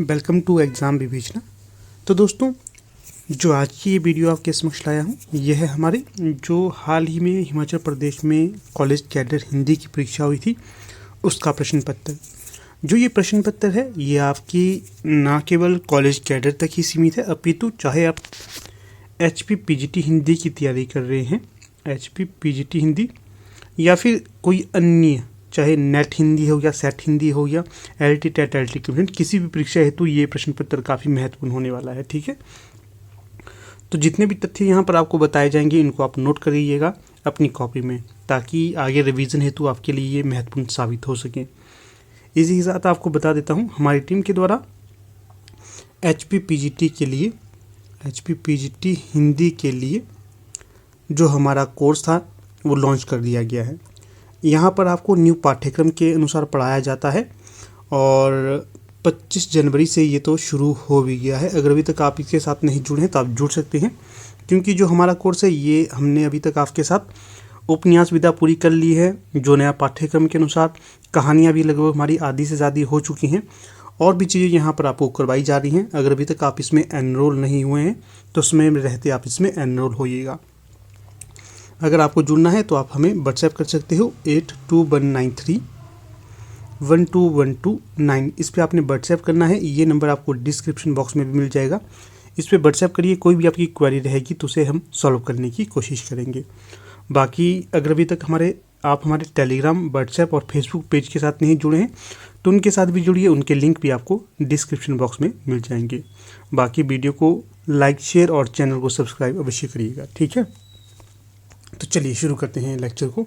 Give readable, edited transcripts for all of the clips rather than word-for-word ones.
Welcome to exam विवेचना। तो दोस्तों, जो आज की ये वीडियो आपके समक्ष लाया हूँ, यह है हमारे जो हाल ही में हिमाचल प्रदेश में कॉलेज कैडर हिंदी की परीक्षा हुई थी, उसका प्रश्न पत्र। जो ये प्रश्न पत्र है, ये आपकी ना केवल कॉलेज कैडर तक ही सीमित है, अपितु चाहे आप HP PGT हिंदी की तैयारी कर रहे हैं, HP PGT हिंदी, या फिर कोई अन्य, चाहे नेट हिंदी हो या सेट हिंदी हो या LT टेट LT इक्विवेलेंट, किसी भी परीक्षा हेतु ये प्रश्न पत्र काफ़ी महत्वपूर्ण होने वाला है। ठीक है, तो जितने भी तथ्य यहाँ पर आपको बताए जाएंगे, इनको आप नोट करिएगा अपनी कॉपी में, ताकि आगे रिवीजन हेतु आपके लिए ये महत्वपूर्ण साबित हो सके। इसी के साथ आपको बता देता हूँ, हमारी टीम के द्वारा HP PGT के लिए, HP PGT हिंदी के लिए जो हमारा कोर्स था वो लॉन्च कर दिया गया है। यहाँ पर आपको न्यू पाठ्यक्रम के अनुसार पढ़ाया जाता है और 25 जनवरी से ये तो शुरू हो भी गया है। अगर अभी तक आप इसके साथ नहीं जुड़े हैं तो आप जुड़ सकते हैं, क्योंकि जो हमारा कोर्स है ये हमने अभी तक आपके साथ उपन्यास विधा पूरी कर ली है। जो नया पाठ्यक्रम के अनुसार कहानियाँ भी लगभग हमारी आधी से ज़्यादा हो चुकी हैं, और भी चीज़ें यहाँ पर आपको करवाई जा रही हैं। अगर अभी तक आप इसमें एनरोल नहीं हुए हैं तो समय में रहते आप इसमें एनरोल होइएगा। अगर आपको जुड़ना है तो आप हमें व्हाट्सएप कर सकते हो 8219312129। इस पर आपने व्हाट्सएप करना है। ये नंबर आपको डिस्क्रिप्शन बॉक्स में भी मिल जाएगा। इस पर व्हाट्सएप करिए, कोई भी आपकी क्वेरी रहेगी तो उसे हम सॉल्व करने की कोशिश करेंगे। बाकी अगर अभी तक आप हमारे टेलीग्राम, व्हाट्सएप और फेसबुक पेज के साथ नहीं जुड़े हैं तो उनके साथ भी जुड़िए, उनके लिंक भी आपको डिस्क्रिप्शन बॉक्स में मिल जाएंगे। बाकी वीडियो को लाइक, शेयर और चैनल को सब्सक्राइब अवश्य करिएगा। ठीक है, तो चलिए शुरू करते हैं लेक्चर को।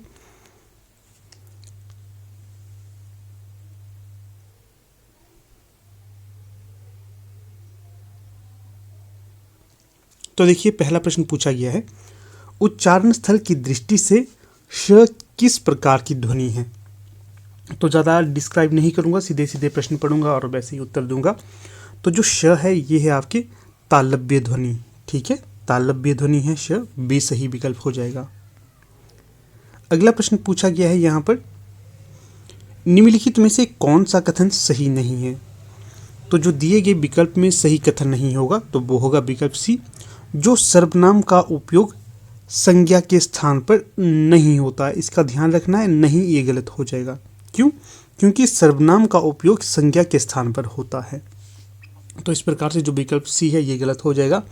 तो देखिए, पहला प्रश्न पूछा गया है, उच्चारण स्थल की दृष्टि से श किस प्रकार की ध्वनि है। तो ज़्यादा डिस्क्राइब नहीं करूंगा, सीधे सीधे प्रश्न पढ़ूंगा और वैसे ही उत्तर दूंगा। तो जो श है ये है आपकी तालव्य ध्वनि। ठीक है, तालव्य ध्वनि है श, बी सही विकल्प हो जाएगा। अगला प्रश्न पूछा गया है यहाँ पर, निम्नलिखित में से कौन सा कथन सही नहीं है। तो जो दिए गए विकल्प में सही कथन नहीं होगा तो वो होगा विकल्प सी, जो सर्वनाम का उपयोग संज्ञा के स्थान पर नहीं होता है। इसका ध्यान रखना है, नहीं ये गलत हो जाएगा। क्यों? क्योंकि सर्वनाम का उपयोग संज्ञा के स्थान पर होता है। तो इस प्रकार से जो विकल्प सी है ये गलत हो जाएगा।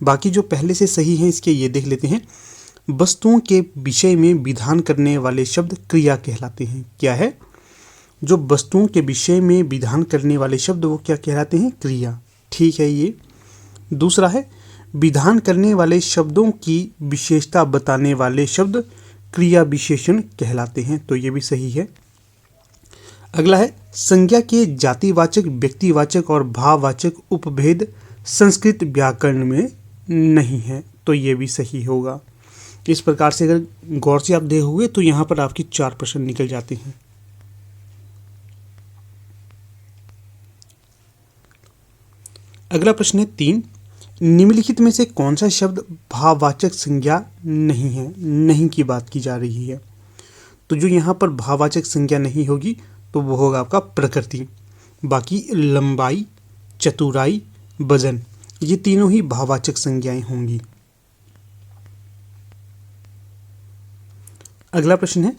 बाकी जो पहले से सही है इसके ये देख लेते हैं। वस्तुओं के विषय में विधान करने वाले शब्द क्रिया कहलाते हैं। क्या है? जो वस्तुओं के विषय में विधान करने वाले शब्द वो क्या कहलाते हैं? क्रिया। ठीक है, ये दूसरा है, विधान करने वाले शब्दों की विशेषता बताने वाले शब्द क्रिया विशेषण कहलाते हैं। तो ये भी सही है। अगला है, संज्ञा के जातिवाचक, व्यक्तिवाचक और भाववाचक उपभेद संस्कृत व्याकरण में नहीं है। तो ये भी सही होगा। इस प्रकार से अगर गौर से आप देखोगे तो यहाँ पर आपकी 4 प्रश्न निकल जाते हैं। अगला प्रश्न है 3, निम्नलिखित में से कौन सा शब्द भाववाचक संज्ञा नहीं है। नहीं की बात की जा रही है। तो जो यहाँ पर भाववाचक संज्ञा नहीं होगी तो वो होगा आपका प्रकृति। बाकी लंबाई, चतुराई, वजन, ये तीनों ही भाववाचक संज्ञाएं होंगी। अगला प्रश्न है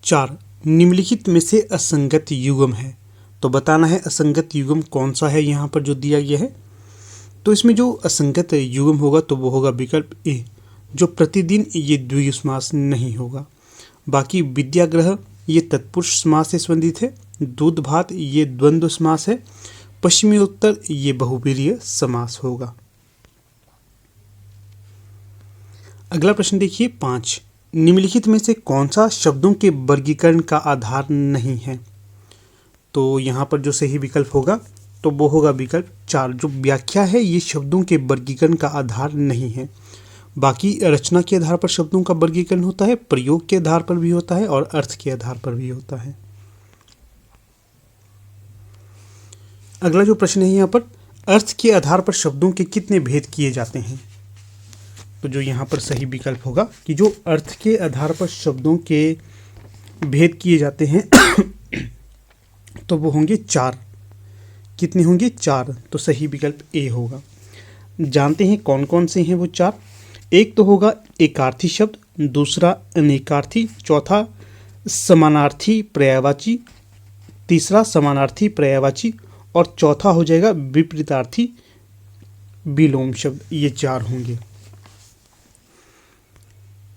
4, निम्नलिखित में से असंगत युग्म है। तो बताना है असंगत युग्म कौन सा है यहाँ पर जो दिया गया है। तो इसमें जो असंगत युग्म होगा तो वो होगा विकल्प ए, जो प्रतिदिन, ये द्विगु समास नहीं होगा। बाकी विद्याग्रह ये तत्पुरुष समास से संबंधित है। दूध भात ये द्वंद्व समास है। पश्चिमी उत्तर ये बहुव्रीहि समास होगा। अगला प्रश्न देखिए 5, निम्नलिखित में से कौन सा शब्दों के वर्गीकरण का आधार नहीं है। तो यहाँ पर जो सही विकल्प होगा तो वो होगा विकल्प 4, जो व्याख्या है ये शब्दों के वर्गीकरण का आधार नहीं है। बाकी रचना के आधार पर शब्दों का वर्गीकरण होता है, प्रयोग के आधार पर भी होता है और अर्थ के आधार पर भी होता है। अगला जो प्रश्न है यहाँ पर, अर्थ के आधार पर शब्दों के कितने भेद किए जाते हैं। तो जो यहाँ पर सही विकल्प होगा कि जो अर्थ के आधार पर शब्दों के भेद किए जाते हैं तो वो होंगे 4। कितने होंगे? 4। तो सही विकल्प ए होगा। जानते हैं कौन कौन से हैं वो 4। एक तो होगा एकार्थी शब्द, दूसरा अनेकार्थी, चौथा समानार्थी पर्यायवाची, तीसरा समानार्थी पर्यायवाची और चौथा हो जाएगा विपरीतार्थी विलोम शब्द। ये 4 होंगे।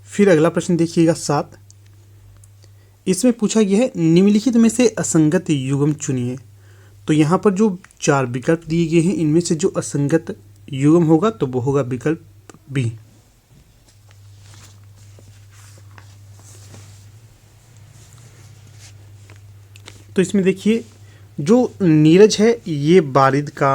फिर अगला प्रश्न देखिएगा 7। इसमें पूछा गया है निम्नलिखित में से असंगत युग्म चुनिए। तो यहाँ पर जो 4 विकल्प दिए गए हैं इनमें से जो असंगत युग्म होगा तो वो होगा विकल्प बी। तो इसमें देखिए जो नीरज है ये बारिद का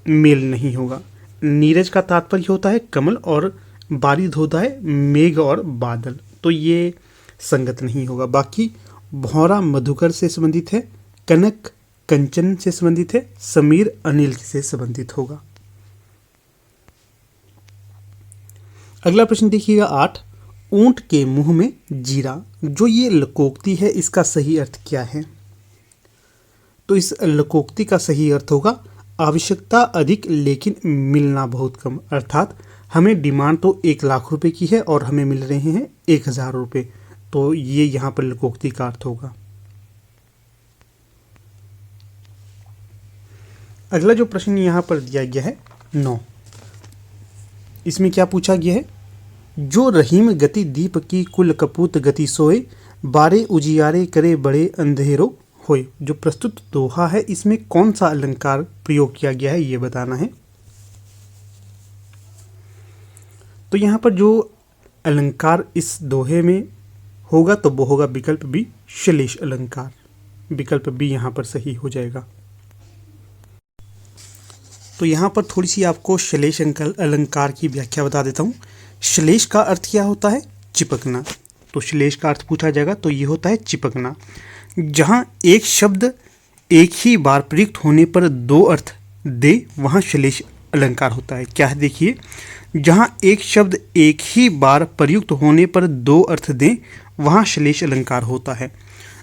मेल नहीं होगा। नीरज का तात्पर्य होता है कमल और बारिद होता है मेघ और बादल, तो ये संगत नहीं होगा। बाकी भौरा मधुकर से संबंधित है, कनक कंचन से संबंधित है, समीर अनिल से संबंधित होगा। अगला प्रश्न देखिएगा 8। ऊंट के मुंह में जीरा, जो ये लकोक्ति है इसका सही अर्थ क्या है? तो इस लकोक्ति का सही अर्थ होगा आवश्यकता अधिक लेकिन मिलना बहुत कम। अर्थात हमें डिमांड तो 1 लाख रुपए की है और हमें मिल रहे हैं 1000 रुपये, तो ये यहाँ पर लकोक्ति का अर्थ होगा। अगला जो प्रश्न यहाँ पर दिया गया है 9, इसमें क्या पूछा गया है? जो रहीम गति दीप की कुल कपूत गति सोए, बारे उजियारे करे बड़े अंधेरो होए। जो प्रस्तुत दोहा है इसमें कौन सा अलंकार प्रयोग किया गया है ये बताना है। तो यहाँ पर जो अलंकार इस दोहे में होगा तो वो होगा विकल्प बी श्लेष अलंकार। विकल्प बी यहाँ पर सही हो जाएगा। तो यहाँ पर थोड़ी सी आपको श्लेष अलंकार की व्याख्या बता देता हूँ। श्लेष का अर्थ क्या होता है? चिपकना। तो श्लेष का अर्थ पूछा जाएगा तो ये होता है चिपकना। जहाँ एक शब्द एक ही बार प्रयुक्त होने पर 2 अर्थ दे वहाँ श्लेष अलंकार होता है। क्या है देखिए, जहाँ एक शब्द एक ही बार प्रयुक्त होने पर 2 अर्थ दें वहाँ श्लेष अलंकार होता है।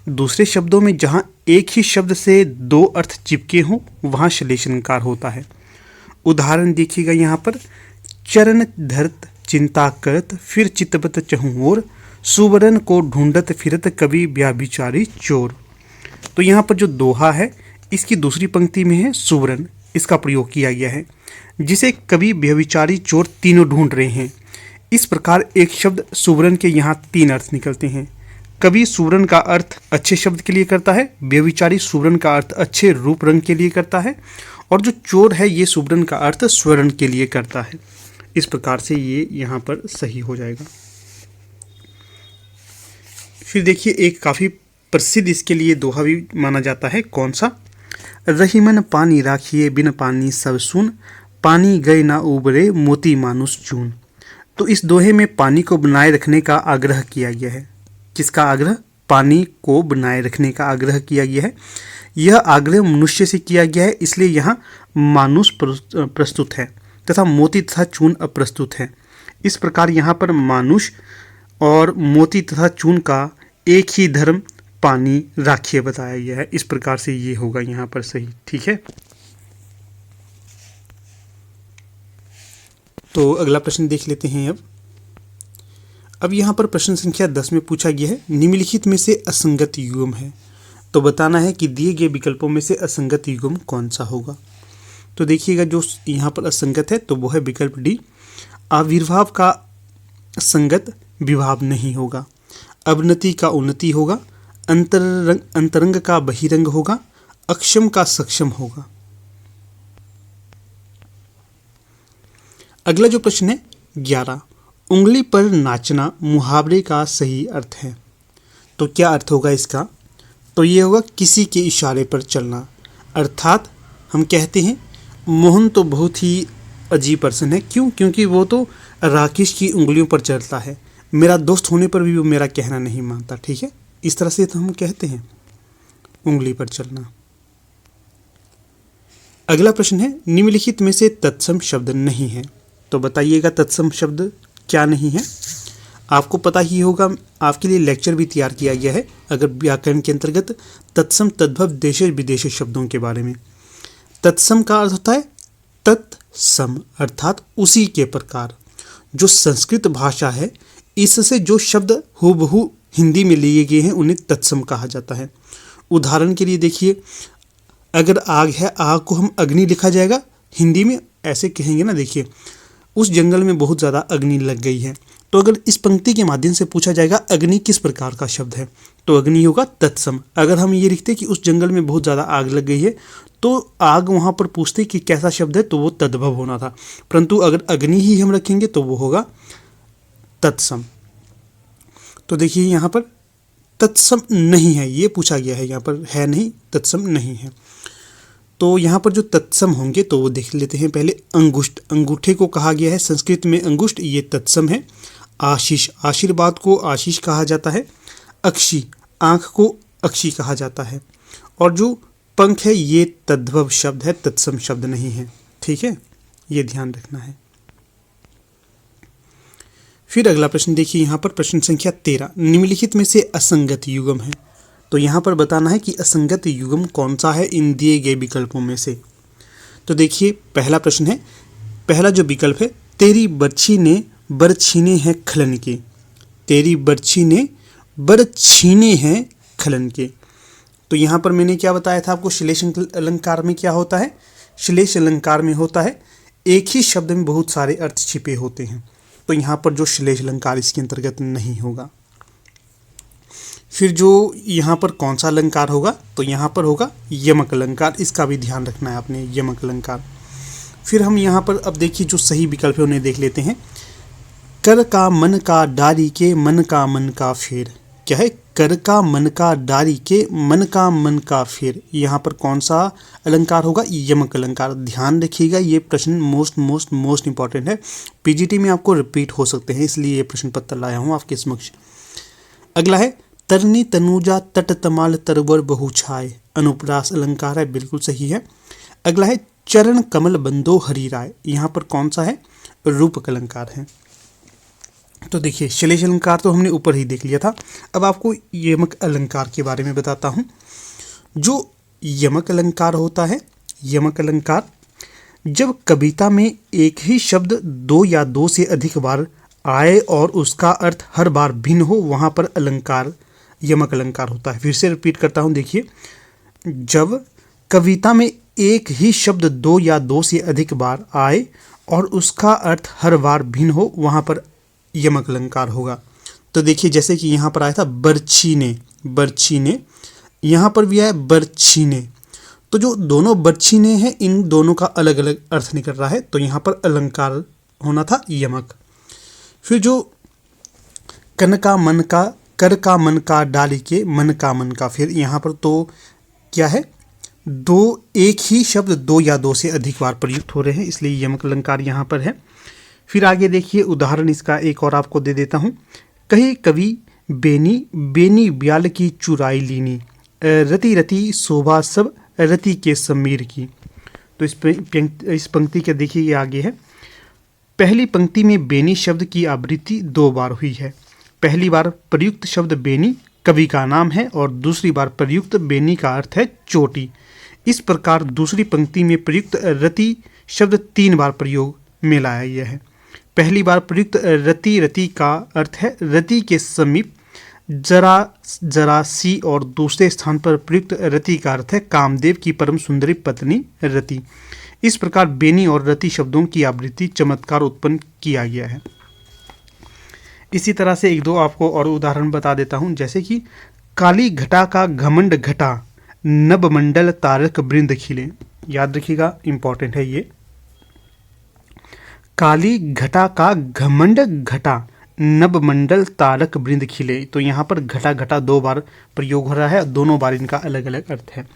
दूसरे शब्दों में जहाँ एक ही शब्द से 2 अर्थ चिपके हों वहाँ श्लेष अलंकार होता है। उदाहरण देखिएगा यहाँ पर, चरण धरत चिंता करत फिर चितबत चहुओर, सुवरन को ढूंढत फिरत कभी व्याभिचारी चोर। तो यहाँ पर जो दोहा है इसकी दूसरी पंक्ति में है सुवरन, इसका प्रयोग किया गया है जिसे कभी व्यभिचारी चोर तीनों ढूंढ रहे हैं। इस प्रकार एक शब्द सुवरन के यहाँ 3 अर्थ निकलते हैं। कभी सुवरन का अर्थ अच्छे शब्द के लिए करता है, व्यभिचारी सुवरन का अर्थ अच्छे रूप रंग के लिए करता है और जो चोर है ये सुवरन का अर्थ स्वर्ण के लिए करता है। इस प्रकार से ये यहाँ पर सही हो जाएगा। फिर देखिए एक काफ़ी प्रसिद्ध इसके लिए दोहा भी माना जाता है। कौन सा? रहीमन पानी राखिए बिन पानी सब सुन, पानी गए ना उबरे मोती मानुस चून। तो इस दोहे में पानी को बनाए रखने का आग्रह किया गया है। किसका आग्रह? पानी को बनाए रखने का आग्रह किया गया है। यह आग्रह मनुष्य से किया गया है इसलिए यहाँ मानुस प्रस्तुत है तथा मोती तथा चून अप्रस्तुत है। इस प्रकार यहाँ पर मानुष और मोती तथा चून का एक ही धर्म पानी राखिए बताया गया है। इस प्रकार से ये होगा यहाँ पर सही। ठीक है, तो अगला प्रश्न देख लेते हैं। अब यहाँ पर प्रश्न संख्या 10 में पूछा गया है निम्नलिखित में से असंगत युग्म है। तो बताना है कि दिए गए विकल्पों में से असंगत युग्म कौन सा होगा। तो देखिएगा जो यहाँ पर असंगत है तो वो है विकल्प डी। आविर्भाव का संगत विभाव नहीं होगा, अवनति का उन्नति होगा, अंतरंग का बहिरंग होगा, अक्षम का सक्षम होगा। अगला जो प्रश्न है 11, उंगली पर नाचना मुहावरे का सही अर्थ है। तो क्या अर्थ होगा इसका? तो ये होगा किसी के इशारे पर चलना। अर्थात हम कहते हैं मोहन तो बहुत ही अजीब पर्सन है। क्यों? क्योंकि वो तो राकेश की उंगलियों पर चलता है, मेरा दोस्त होने पर भी वो मेरा कहना नहीं मानता। ठीक है, इस तरह से तो हम कहते हैं उंगली पर चलना। अगला प्रश्न है निम्नलिखित में से तत्सम शब्द नहीं है। तो बताइएगा तत्सम शब्द क्या नहीं है। आपको पता ही होगा, आपके लिए लेक्चर भी तैयार किया गया है अगर व्याकरण के अंतर्गत तत्सम तद्भव देशे विदेशे शब्दों के बारे में। तत्सम का अर्थ होता है तत्सम, अर्थात उसी के प्रकार। जो संस्कृत भाषा है, इससे जो शब्द हूबहू हिंदी में लिए गए हैं उन्हें तत्सम कहा जाता है। उदाहरण के लिए देखिए, अगर आग है, आग को हम अग्नि लिखा जाएगा, हिंदी में ऐसे कहेंगे ना, देखिए उस जंगल में बहुत ज़्यादा अग्नि लग गई है। तो अगर इस पंक्ति के माध्यम से पूछा जाएगा अग्नि किस प्रकार का शब्द है, तो अग्नि होगा तत्सम। अगर हम ये लिखते कि उस जंगल में बहुत ज़्यादा आग लग गई है, तो आग वहाँ पर पूछते कि कैसा शब्द है, तो वो तद्भव होना था। परंतु अगर अग्नि ही हम रखेंगे तो वो होगा तत्सम। तो देखिए यहाँ पर तत्सम नहीं है, ये पूछा गया है, यहाँ पर है नहीं, तत्सम नहीं है। तो यहाँ पर जो तत्सम होंगे तो वो देख लेते हैं पहले। अंगुष्ठ, अंगूठे को कहा गया है संस्कृत में अंगुष्ठ, ये तत्सम है। आशीष, आशीर्वाद को आशीष कहा जाता है। अक्षी, आँख को अक्षी कहा जाता है। और जो पंख है ये तद्भव शब्द है, तत्सम शब्द नहीं है। ठीक है, ये ध्यान रखना है। फिर अगला प्रश्न देखिए, यहाँ पर प्रश्न संख्या 13, निम्नलिखित में से असंगत युग्म है। तो यहाँ पर बताना है कि असंगत युग्म कौन सा है इन दिए गए विकल्पों में से। तो देखिए पहला प्रश्न है, पहला जो विकल्प है, तेरी बर्छी ने बर छीने हैं खलन के। तेरी बर्छी ने बर छीने हैं खलन के। तो यहाँ पर मैंने क्या बताया था आपको, श्लेष अलंकार में क्या होता है, श्लेष अलंकार में होता है एक ही शब्द में बहुत सारे अर्थ छिपे होते हैं। तो यहाँ पर जो श्लेष अलंकार इसके अंतर्गत नहीं होगा। फिर जो यहाँ पर कौन सा अलंकार होगा, तो यहाँ पर होगा यमक अलंकार, इसका भी ध्यान रखना है आपने, यमक अलंकार। फिर हम यहाँ पर अब देखिए जो सही विकल्प है उन्हें देख लेते हैं। कर का मन का डारी के मन का फेर। क्या है, कर का मन का डारी के मन का फेर। यहाँ पर कौन सा अलंकार होगा, यमक अलंकार। ध्यान रखिएगा, ये प्रश्न मोस्ट इंपॉर्टेंट है, पीजीटी में आपको रिपीट हो सकते हैं, इसलिए ये प्रश्न पत्र लाया हूँ आपके समक्ष। अगला है, तरनी तनुजा तट तमाल तरवर बहु छाए। अनुप्रास अलंकार है, बिल्कुल सही है। अगला है, चरण कमल बंदो हरि राय। यहाँ पर कौन सा है, रूपक अलंकार है। तो देखिए श्लेष अलंकार तो हमने ऊपर ही देख लिया था। अब आपको यमक अलंकार के बारे में बताता हूँ। जो यमक अलंकार होता है, यमक अलंकार जब कविता में एक ही शब्द दो या दो से अधिक बार आए और उसका अर्थ हर बार भिन्न हो, वहाँ पर अलंकार यमक अलंकार होता है। फिर से रिपीट करता हूँ, देखिए जब कविता में एक ही शब्द दो या दो से अधिक बार आए और उसका अर्थ हर बार भिन्न हो, वहाँ पर यमक अलंकार होगा। तो देखिए जैसे कि यहाँ पर आया था बर्छी ने, बर्छी ने, यहाँ पर भी आया बर्छी ने। तो जो दोनों बर्छी ने हैं, इन दोनों का अलग अलग अर्थ निकल रहा है, तो यहाँ पर अलंकार होना था यमक। फिर जो कन का मन का, कर का मन का डाली के मन का फिर, यहाँ पर तो क्या है, दो एक ही शब्द दो या दो से अधिक बार प्रयुक्त हो रहे हैं, इसलिए यमक अलंकार यहाँ पर है। फिर आगे देखिए उदाहरण इसका एक और आपको दे देता हूँ। कहे कवि बेनी बेनी ब्याल की चुराई लीनी, रति रति शोभा सब रति के समीर की। तो इस पंक्ति के देखिए ये आगे है। पहली पंक्ति में बेनी शब्द की आवृत्ति दो बार हुई है। पहली बार प्रयुक्त शब्द बेनी कवि का नाम है और दूसरी बार प्रयुक्त बेनी का अर्थ है चोटी। इस प्रकार दूसरी पंक्ति में प्रयुक्त रति शब्द 3 बार प्रयोग में लाया गया है। पहली बार प्रयुक्त रति, रति का अर्थ है रति के समीप, जरा जरा सी, और दूसरे स्थान पर प्रयुक्त रति का अर्थ है कामदेव की परम सुंदरी पत्नी रति। इस प्रकार बेनी और रति शब्दों की आवृत्ति चमत्कार उत्पन्न किया गया है। इसी तरह से एक दो आपको और उदाहरण बता देता हूँ, जैसे कि काली घटा का घमंड घटा, नभमंडल तारक वृंद खिले। याद रखिएगा, इंपॉर्टेंट है ये। काली घटा का घमंड घटा, नभमंडल तारक वृंद खिले। तो यहाँ पर घटा घटा 2 बार प्रयोग हो रहा है, दोनों बार इनका अलग अलग अर्थ है।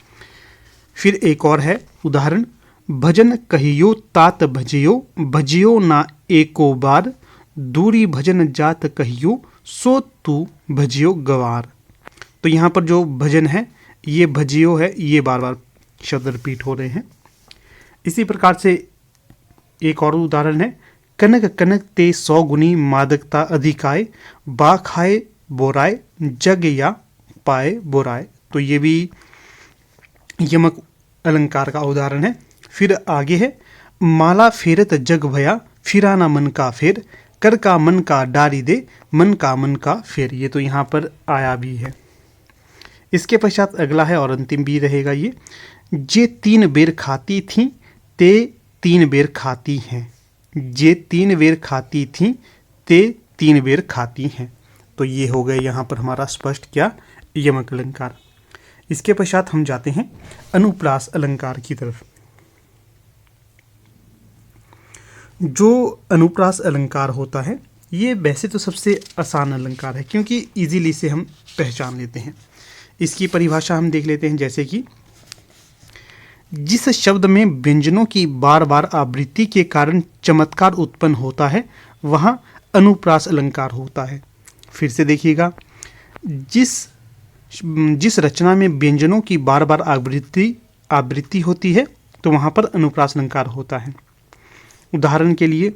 फिर एक और है उदाहरण, भजन कहियो तात भजियो, भजियो ना एको बार, दूरी भजन जात कहियो सो तू भजियो गवार। तो यहाँ पर जो भजन है ये भजियो है, ये बार बार शब्द रिपीट हो रहे हैं। इसी प्रकार से एक और उदाहरण है, कनक कनक ते 100 गुनी मादकता अधिकाय, बा खाए बोराय, जग या पाए बोराय। तो ये भी यमक अलंकार का उदाहरण है। फिर आगे है, माला फेरत जग भया, फिराना मन का फेर, कर का मन का डारी दे, मन का मन का फेर। ये तो यहाँ पर आया भी है। इसके पश्चात अगला है और अंतिम भी रहेगा ये, जे 3 बेर खाती थी ते 3 बेर खाती हैं, जे 3 बेर खाती थी ते 3 बेर खाती हैं। तो ये हो गए यहाँ पर हमारा स्पष्ट क्या, यमक अलंकार। इसके पश्चात हम जाते हैं अनुप्रास अलंकार की तरफ। जो अनुप्रास अलंकार होता है ये वैसे तो सबसे आसान अलंकार है, क्योंकि इजीली से हम पहचान लेते हैं। इसकी परिभाषा हम देख लेते हैं, जैसे कि जिस शब्द में व्यंजनों की बार बार आवृत्ति के कारण चमत्कार उत्पन्न होता है वहाँ अनुप्रास अलंकार होता है। फिर से देखिएगा, जिस रचना में व्यंजनों की बार बार आवृत्ति होती है तो वहाँ पर अनुप्रास अलंकार होता है। उदाहरण के लिए,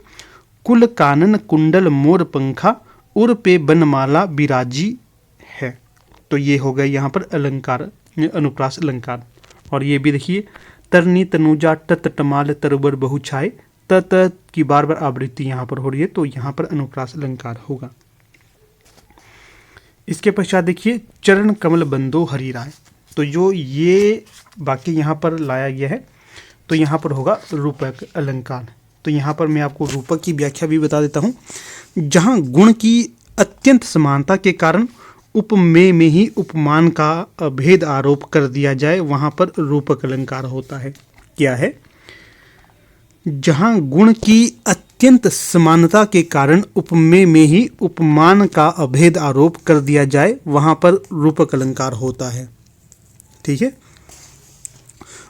कुल कानन कुंडल मोर पंखा, उर पे बनमाला बिराजी है। तो ये हो गए यहाँ पर अलंकार, अनुप्रास अलंकार। और ये भी देखिए, तरनी तनुजा टत टमाल तरबर बहु छाए, त की बार बार आवृत्ति यहाँ पर हो रही है, तो यहाँ पर अनुप्रास अलंकार होगा। इसके पश्चात देखिए, चरण कमल बंदो हरि राय। तो जो ये वाक्य यहाँ पर लाया गया है तो यहाँ पर होगा रूपक अलंकार। तो यहाँ पर मैं आपको रूपक की व्याख्या भी बता देता हूँ। जहाँ गुण की अत्यंत समानता के कारण उपमेय में ही उपमान का अभेद आरोप कर दिया जाए वहाँ पर रूपक अलंकार होता है। क्या है? जहाँ गुण की अत्यंत समानता के कारण उपमेय में ही उपमान का अभेद आरोप कर दिया जाए वहाँ पर रूपक अलंकार होता है। ठीक है।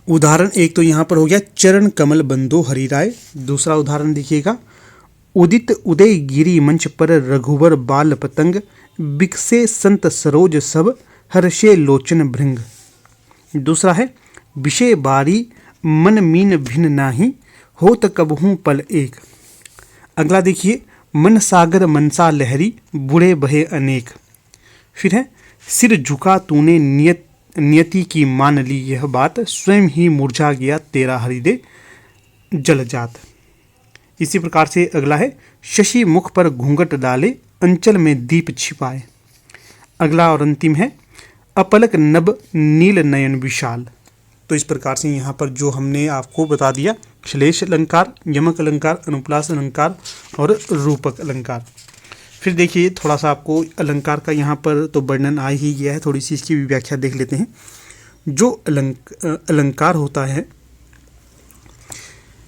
उदाहरण एक तो यहाँ पर हो गया, चरण कमल बंदो हरि राय। दूसरा उदाहरण देखिएगा, उदित उदय गिरी मंच पर रघुवर बाल पतंग, बिकसे संत सरोज सब, हर्षे लोचन भृंग। दूसरा है, विषय बारी मन मीन भिन्न नाही, होत कबहूँ पल एक। अगला देखिए, मन सागर मनसा लहरी, बुढ़े बहे अनेक। फिर है, सिर झुका तूने नियति की मान ली यह बात, स्वयं ही मुरझा गया तेरा हृदय जल जात। इसी प्रकार से अगला है, शशि मुख पर घूंघट डाले, अंचल में दीप छिपाए। अगला और अंतिम है, अपलक नभ नील नयन विशाल। तो इस प्रकार से यहाँ पर जो हमने आपको बता दिया, श्लेष अलंकार, यमक अलंकार, अनुप्रास अलंकार और रूपक अलंकार। फिर देखिए, थोड़ा सा आपको अलंकार का यहाँ पर तो वर्णन आ ही गया है, थोड़ी सी इसकी भी व्याख्या देख लेते हैं। जो अलंकार होता है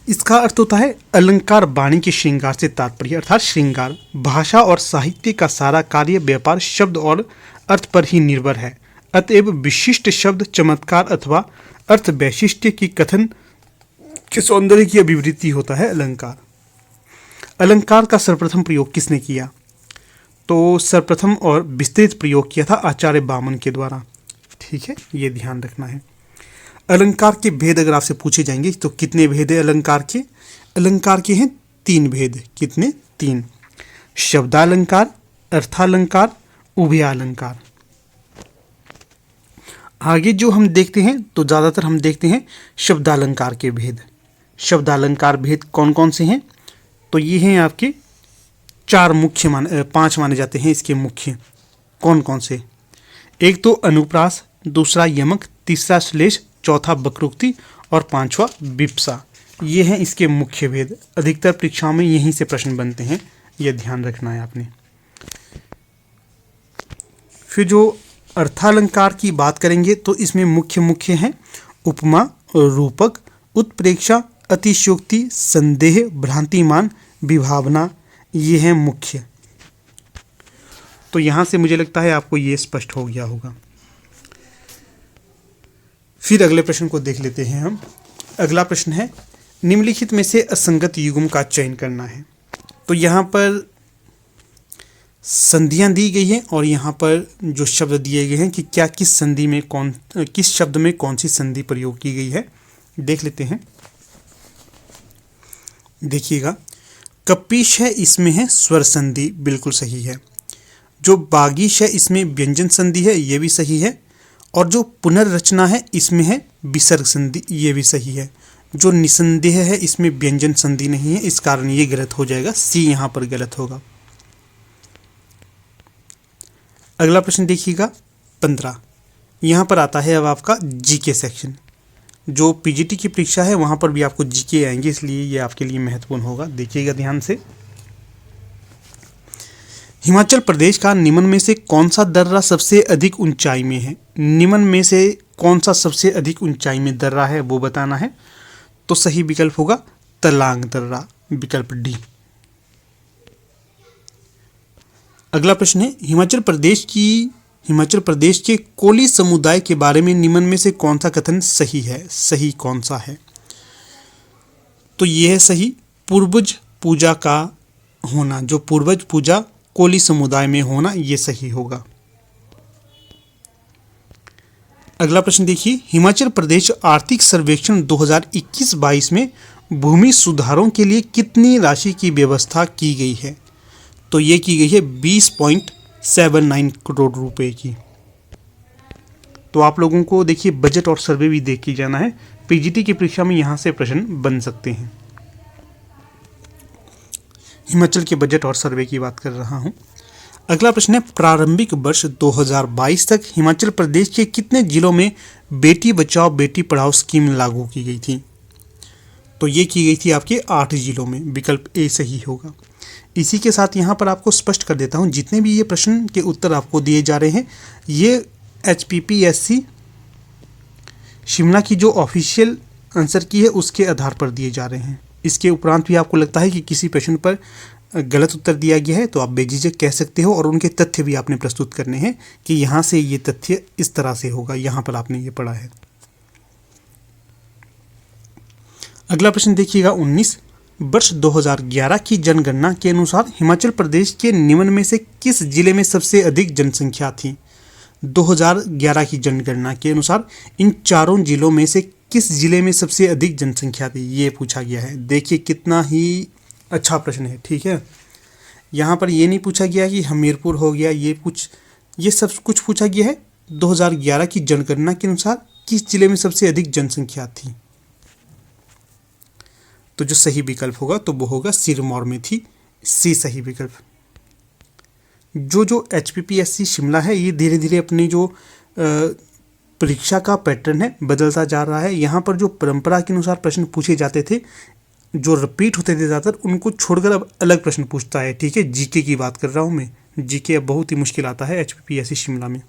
इसका अर्थ होता है अलंकार वाणी के श्रृंगार से तात्पर्य, अर्थात श्रृंगार। भाषा और साहित्य का सारा कार्य व्यापार शब्द और अर्थ पर ही निर्भर है। अतएव विशिष्ट शब्द, चमत्कार अथवा अर्थ वैशिष्ट्य की कथन के सौंदर्य की अभिवृद्धि होता है अलंकार। अलंकार का सर्वप्रथम प्रयोग किसने किया? तो सर्वप्रथम और विस्तृत प्रयोग किया था आचार्य वामन के द्वारा। ठीक है, ये ध्यान रखना है। अलंकार के भेद अगर आपसे पूछे जाएंगे तो कितने भेद है अलंकार के? अलंकार के हैं 3 भेद। कितने? 3। शब्दालंकार, अर्थालंकार, उभयालंकार। आगे जो हम देखते हैं तो ज़्यादातर हम देखते हैं शब्दालंकार के भेद। शब्दालंकार भेद कौन कौन से हैं? तो ये हैं आपके 5 माने जाते हैं इसके मुख्य। कौन कौन से? एक तो अनुप्रास, दूसरा यमक, तीसरा श्लेष, चौथा वक्रोक्ति और 5वां विप्सा। ये हैं इसके मुख्य भेद। अधिकतर परीक्षाओं में यहीं से प्रश्न बनते हैं, यह ध्यान रखना है आपने। फिर जो अर्थालंकार की बात करेंगे तो इसमें मुख्य हैं उपमा, रूपक, उत्प्रेक्षा, अतिशयोक्ति, संदेह, भ्रांतिमान, विभावना। ये हैं मुख्य। तो यहाँ से मुझे लगता है आपको ये स्पष्ट हो गया होगा। फिर अगले प्रश्न को देख लेते हैं हम। अगला प्रश्न है, निम्नलिखित में से असंगत युग्म का चयन करना है। तो यहाँ पर संधियाँ दी गई हैं और यहाँ पर जो शब्द दिए गए हैं कि क्या किस शब्द में कौन सी संधि प्रयोग की गई है, देख लेते हैं। देखिएगा, कपीश है इसमें है स्वर संधि, बिल्कुल सही है। जो बागीश है इसमें व्यंजन संधि है, ये भी सही है। और जो पुनर्रचना है इसमें है विसर्ग संधि, ये भी सही है। जो निसंदेह है इसमें व्यंजन संधि नहीं है, इस कारण ये गलत हो जाएगा, सी यहाँ पर गलत होगा। अगला प्रश्न देखिएगा 15। यहाँ पर आता है अब आपका जीके सेक्शन। जो पीजीटी की परीक्षा है वहाँ पर भी आपको जीके आएंगे, इसलिए ये आपके लिए महत्वपूर्ण होगा। देखिएगा ध्यान से। हिमाचल प्रदेश का निम्न में से कौन सा दर्रा सबसे अधिक ऊंचाई में है? निम्न में से कौन सा सबसे अधिक ऊंचाई में दर्रा है वो बताना है। तो सही विकल्प होगा तलांग दर्रा, विकल्प डी। अगला प्रश्न है हिमाचल प्रदेश के कोली समुदाय के बारे में निम्न में से कौन सा कथन सही है? सही कौन सा है? तो यह है सही, पूर्वज पूजा का होना। जो पूर्वज पूजा कोली समुदाय में होना, यह सही होगा। अगला प्रश्न देखिए, हिमाचल प्रदेश आर्थिक सर्वेक्षण 2021-22 में भूमि सुधारों के लिए कितनी राशि की व्यवस्था की गई है? तो ये की गई है 20.79 करोड़ रुपए की। तो आप लोगों को देखिए बजट और सर्वे भी देख के जाना है, पीजीटी की परीक्षा में यहाँ से प्रश्न बन सकते हैं। हिमाचल के बजट और सर्वे की बात कर रहा हूँ। अगला प्रश्न है, प्रारंभिक वर्ष 2022 तक हिमाचल प्रदेश के कितने जिलों में बेटी बचाओ बेटी पढ़ाओ स्कीम लागू की गई थी? तो ये की गई थी आपके 8 जिलों में, विकल्प ए सही होगा। इसी के साथ यहाँ पर आपको स्पष्ट कर देता हूँ, जितने भी ये प्रश्न के उत्तर आपको दिए जा रहे हैं ये HPPSC शिमला की जो ऑफिशियल आंसर की है उसके आधार पर दिए जा रहे हैं। इसके उपरांत भी आपको लगता है कि किसी प्रश्न पर गलत उत्तर दिया गया है तो आप बेझिझक कह सकते हो, और उनके तथ्य भी आपने प्रस्तुत करने हैं कि यहाँ से ये तथ्य इस तरह से होगा, यहाँ पर आपने ये पढ़ा है। अगला प्रश्न देखिएगा 19। वर्ष 2011 की जनगणना के अनुसार हिमाचल प्रदेश के निम्न में से किस जिले में सबसे अधिक जनसंख्या थी? 2011 की जनगणना के अनुसार इन चारों जिलों में से किस जिले में सबसे अधिक जनसंख्या थी, ये पूछा गया है। देखिए कितना ही अच्छा प्रश्न है, ठीक है। यहाँ पर ये नहीं पूछा गया कि हमीरपुर हो गया, ये सब कुछ पूछा गया है 2011 की जनगणना के अनुसार किस जिले में सबसे अधिक जनसंख्या थी। तो जो सही विकल्प होगा तो वो होगा सिरमौर में थी, सी सही विकल्प। जो HPPSC शिमला है ये धीरे धीरे अपनी जो परीक्षा का पैटर्न है बदलता जा रहा है। यहाँ पर जो परंपरा के अनुसार प्रश्न पूछे जाते थे, जो रिपीट होते थे ज़्यादातर, उनको छोड़कर अब अलग प्रश्न पूछता है, ठीक है। जीके की बात कर रहा हूँ मैं, जीके अब बहुत ही मुश्किल आता है HPPSC शिमला में।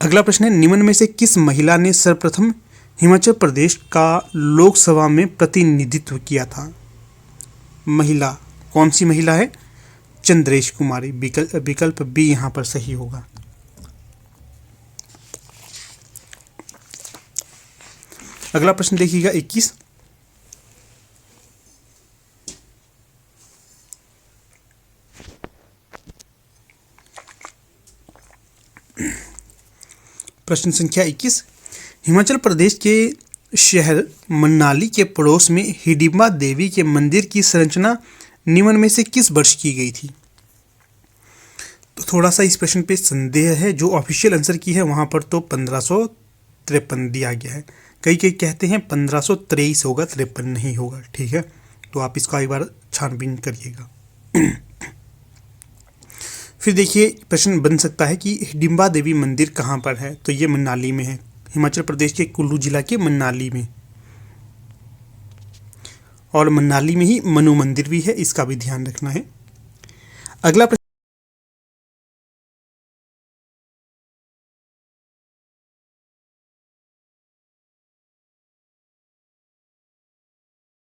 अगला प्रश्न है, निम्न में से किस महिला ने सर्वप्रथम हिमाचल प्रदेश का लोकसभा में प्रतिनिधित्व किया था? महिला, कौन सी महिला है? चंद्रेश कुमारी, विकल्प बी यहाँ पर सही होगा। अगला प्रश्न देखिएगा 21। प्रश्न संख्या 21। हिमाचल प्रदेश के शहर मनाली के पड़ोस में हिडिंबा देवी के मंदिर की संरचना निम्न में से किस वर्ष की गई थी? तो थोड़ा सा इस प्रश्न पे संदेह है। जो ऑफिशियल आंसर की है वहाँ पर तो 1553 दिया गया है, कई कहते हैं 1523 होगा, 53 नहीं होगा, ठीक है। तो आप इसका एक बार छानबीन करिएगा। फिर देखिए प्रश्न बन सकता है कि हिडिंबा देवी मंदिर कहाँ पर है? तो ये मनाली में है, हिमाचल प्रदेश के कुल्लू जिला के मनाली में, और मनाली में ही मनु मंदिर भी है, इसका भी ध्यान रखना है। अगला